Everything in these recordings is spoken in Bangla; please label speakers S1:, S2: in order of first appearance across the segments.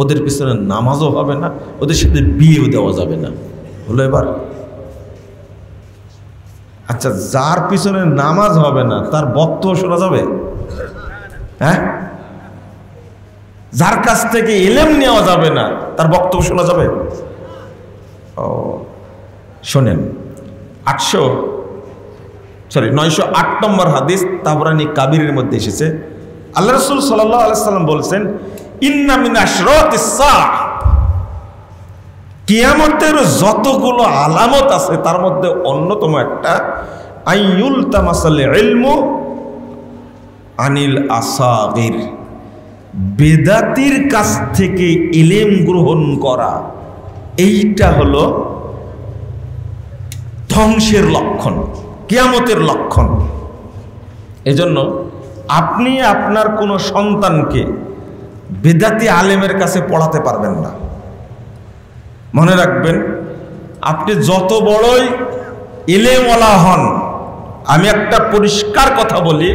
S1: ওদের পিছনে নামাজও হবে না, ওদের সাথে বিয়েও দেওয়া যাবে না। হলো এবার? আচ্ছা, যার পিছনে নামাজ হবে না তার বক্তব্য শোনা যাবে? হ্যাঁ, যার কাছ থেকে ইলম নেওয়া যাবে না তার বক্তব্য শোনা যাবে? ও শোনেন, 908 নম্বর হাদিস তাবরানী কাবিরের মধ্যে এসেছে। আল্লাহ রাসূল সাল্লাল্লাহু আলাইহি সাল্লাম বলছেন, ইন্না মিন আশরাতিস সাআহ, কিয়ামতের যতগুলো আলামত আছে তার মধ্যে অন্যতম একটা আইয়ুল তামাসাল ইলমু আনিল আসাগির, বেদাতির কাছ থেকে ইলম গ্রহণ করা। এইটা হলো ধ্বংসের লক্ষণ, কিয়ামতের লক্ষণ। এজন্য আপনি আপনার কোনো সন্তানকে বেদাতি আলেমের কাছে পড়াতে পারবেন না। মনে রাখবেন, আপনি যত বড়ই ইলেমওয়ালা হন, আমি একটা পরিষ্কার কথা বলি,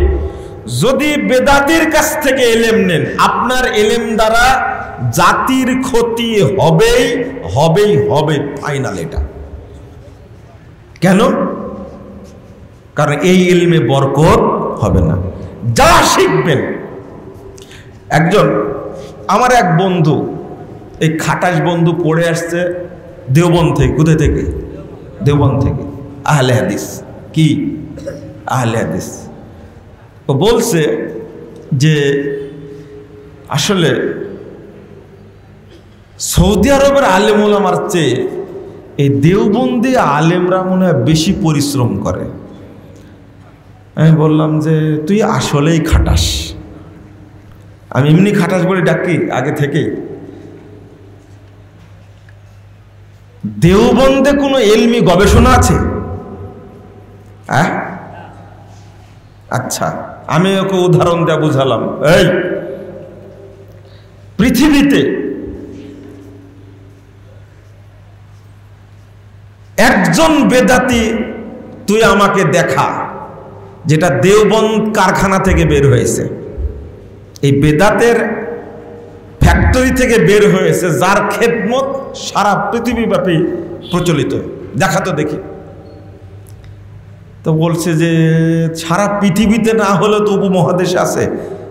S1: যদি বেদাতির কাছ থেকে ইলেম নেন, আপনার ইলেম দ্বারা জাতির ক্ষতি হবেই হবেই হবে, ফাইনাল। এটা কেন? কারণ এই ইলমে বরকত হবে না। যা শিখবেন, আমার এক বন্ধু, এই খাটাস বন্ধু পড়ে আসছে দেওবন্দ থেকে। কোথায় থেকে? দেওবন্দ থেকে, আহলে হাদিস। কি আহলে হাদিস? ও বলছে যে আসলে সৌদি আরবের আলেম ওলামার চেয়ে এই দেওবন্দি আলেমরা মনে হয় বেশি পরিশ্রম করে। আমি বললাম যে তুই আসলেই খাটাস। আমি এমনি খাটাস বলে ডাকি আগে থেকেই। দেওবন্দে কোনো এলমি গবেষণা আছে? হ্যাঁ, আচ্ছা, আমি ওকে উদাহরণ দেয়া বুঝালাম। এই পৃথিবীতে একজন বেদাতি তুই আমাকে দেখা, যেটা দেওবন্দ কারখানা থেকে বের হয়েছে, এই বেদাতের ফ্যাক্টরি থেকে বের হয়েছে, যার খেদমত সারা পৃথিবীব্যাপী প্রচলিত, দেখা তো দেখি। তো বলছে যে সারা পৃথিবীতে না হলে তো উপমহাদেশে আছে।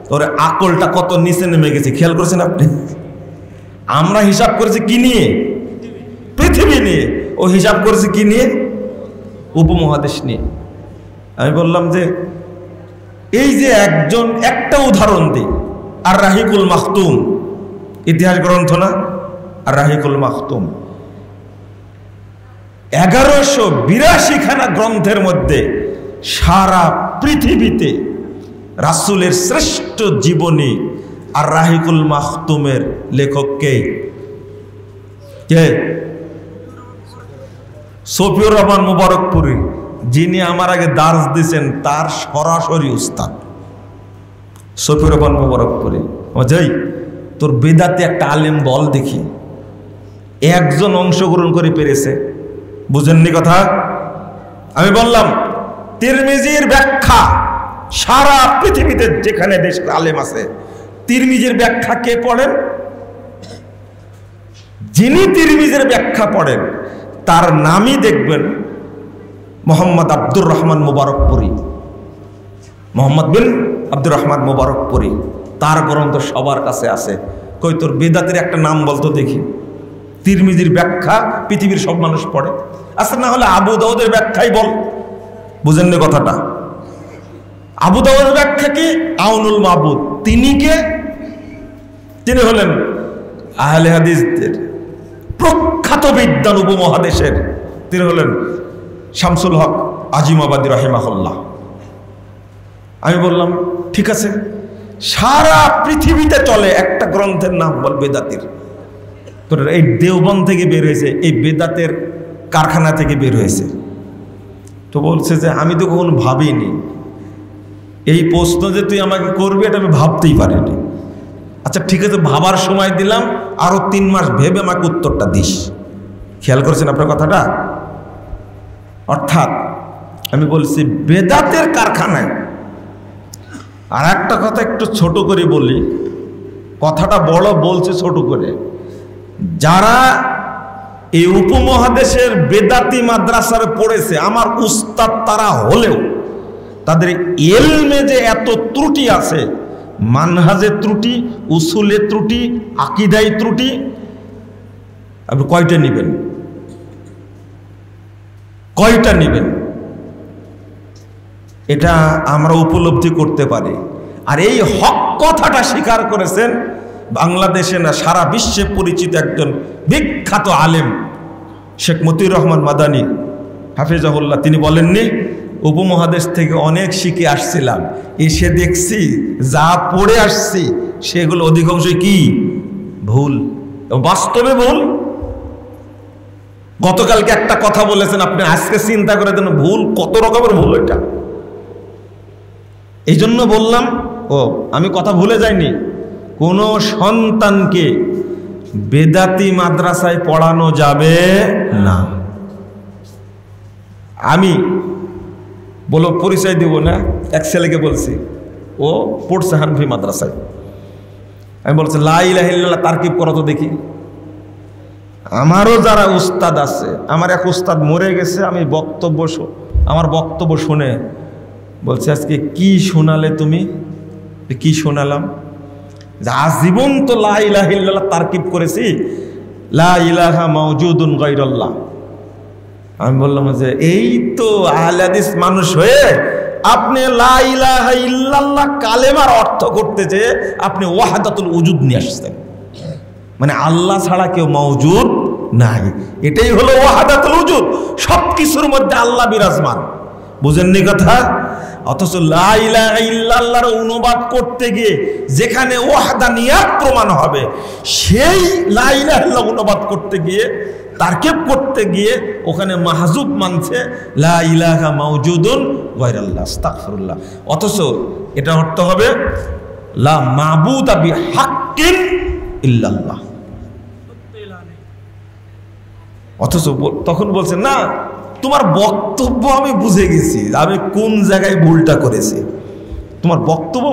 S1: তোর আকলটা কত নিচে নেমে গেছে, খেয়াল করেছেন আপনি? আমরা হিসাব করেছি কি নিয়ে? পৃথিবী নিয়ে। ও হিসাব করেছে কি নিয়ে? উপমহাদেশ নিয়ে। আমি বললাম যে এই যে একটা উদাহরণ দিই, আর রাহিকুল মাখতুম, ইতিহাস গ্রন্থ না? আর রাহিকুল মাখতুম 1182 খানা গ্রন্থের মধ্যে সারা পৃথিবীতে রাসূলের শ্রেষ্ঠ জীবনী আর রাহিকুল মাখতুমের লেখক কে? সফিউর রহমান মুবারকপুরি, যিনি আমার আগে দার্স দিয়েছেন, তার সরাসরি উস্তাদ সফিউর রহমান মুবারকপুরি। যাই, তোর বেদাতে একটা আলেম বল দেখি, একজন অংশগ্রহণ করে পেরেছে? বুঝেননি কথা? আমি বললাম তিরমিজির ব্যাখ্যা, সারা পৃথিবীতে যেখানে দেশের আলেম আছে, তিরমিজির ব্যাখ্যা কে পড়েন? যিনি তিরমিজির ব্যাখ্যা পড়েন তার নামই দেখবেন মোহাম্মদ আব্দুর রহমান মুবারকপুরি, মোহাম্মদ বিন আব্দুর রহমান মুবারকপুরি। তার গ্রন্থ সবার কাছে আছে। কই তোর বেদাতের একটা নাম বলতো দেখি। তিরমিজির ব্যাখ্যা পৃথিবীর সব মানুষ পড়ে। আচ্ছা, না হলে আবু দাউদের ব্যাখ্যাই বল। বুঝেন না কথাটা? আবু দাউদের ব্যাখ্যা কি? আউনুল মাবুদ। তিনি কে? তিনি হলেন আহলে হাদিসদের প্রখ্যাত বিদ্বান উপমহাদেশের। তিনি হলেন শামসুল হক আজিমাবাদী রাহিমাহুল্লাহ। আমি বললাম ঠিক আছে, সারা পৃথিবীতে চলে, একটা গ্রন্থের নাম বল বেদাতির। তোর এই দেওবন্দ থেকে বের হয়েছে, এই বেদাতের কারখানা থেকে বের হয়েছে। তো বলছে যে আমি তো কখনো ভাবিনি এই প্রশ্ন যে তুই আমাকে করবি, এটা আমি ভাবতেই পারিনি। আচ্ছা ঠিক আছে, ভাবার সময় দিলাম, আরো 3 মাস ভেবে আমাকে উত্তরটা দিস। খেয়াল করেছেন আপনার কথাটা? অর্থাৎ আমি বলছি বেদাতের কারখানায়। আর একটা কথা একটু ছোট করে বলি, কথাটা বড় বলছে ছোট করে, যারা এই উপমহাদেশের বেদাতি মাদ্রাসার পড়েছে আমার উস্তাদ তারা হলেও তাদের ইলমে যে এত ত্রুটি আছে, মানহাজের ত্রুটি, উসুলের ত্রুটি, আকীদায় ত্রুটি, আপনি কয়টা নেবেন? কয়টা নেবেন? এটা আমরা উপলব্ধি করতে পারি। আর এই হক কথাটা স্বীকার করেছেন বাংলাদেশে না সারা বিশ্বে পরিচিত একজন বিখ্যাত আলেম শেখ মতিউর রহমান মাদানী হাফিজাহুল্লাহ। তিনি বলেননি, উপমহাদেশ থেকে অনেক শিখে আসছিলাম, এসে দেখছি যা পড়ে আসছি সেগুলো অধিকাংশই কি ভুল, বাস্তবে ভুল। গতকালকে একটা কথা বলেছেন আপনি, আজকে চিন্তা করে দেন ভুল কত রকমের ভুল এটা। এই জন্য বললাম, আমি কথা ভুলে যাইনি, কোন সন্তানকে বেদাতি মাদ্রাসায় পড়ানো যাবে না। আমি বলো পরিচয় দিব না, এক ছেলেকে বলছি, ও পড়ছে হানফি মাদ্রাসায়। আমি বলছি লা ইলাহা ইল্লাল্লাহ তারকিব করো তো দেখি। আমারও যারা উস্তাদ আছে, আমার এক উস্তাদ মরে গেছে, আমি আমার বক্তব্য শুনে বলছে আজকে কি শোনালে তুমি? কি শোনালাম? আজীবন তো লা ইলাহা ইল্লাল্লাহ তারকিব করেছি, লা ইলাহা মাওজুদুন গায়রুল্লাহ। আমি বললাম যে এই তো আহলে হাদিস মানুষ হয়ে আপনি লা ইলাহা ইল্লাল্লাহ কালেমার অর্থ করতে যে আপনি ওয়াহদাতুল উজুদ নিয়ে আসছেন, মানে আল্লাহ ছাড়া কেউ মওজুদ নাই, এটাই হলো ওয়াহদাতুল উজুদ। সবকিছুর মধ্যে আল্লাহ বিরাজমান, বুঝেননি কথা? অথচ লা ইলাহা ইল্লাল্লাহর অনুবাদ করতে গিয়ে যেখানে ওয়াহদানিয়াত প্রমাণ হবে, সেই লা ইলাহা ইল্লাল্লাহ অনুবাদ করতে গিয়ে, তারকিব করতে গিয়ে ওখানে মাহজুব মানছে লা ইলাহা মাওজুদুন গায়রুল্লাহ, আস্তাগফিরুল্লাহ। অথচ এটা অর্থ হবে লা মাবুদা বিহাক্কিন ইল্লাল্লাহ। অথচ তখন বলছে না, তোমার বক্তব্য আমি বুঝে গেছি, আমি কোন জায়গায় ভুলটা করেছি। তোমার বক্তব্য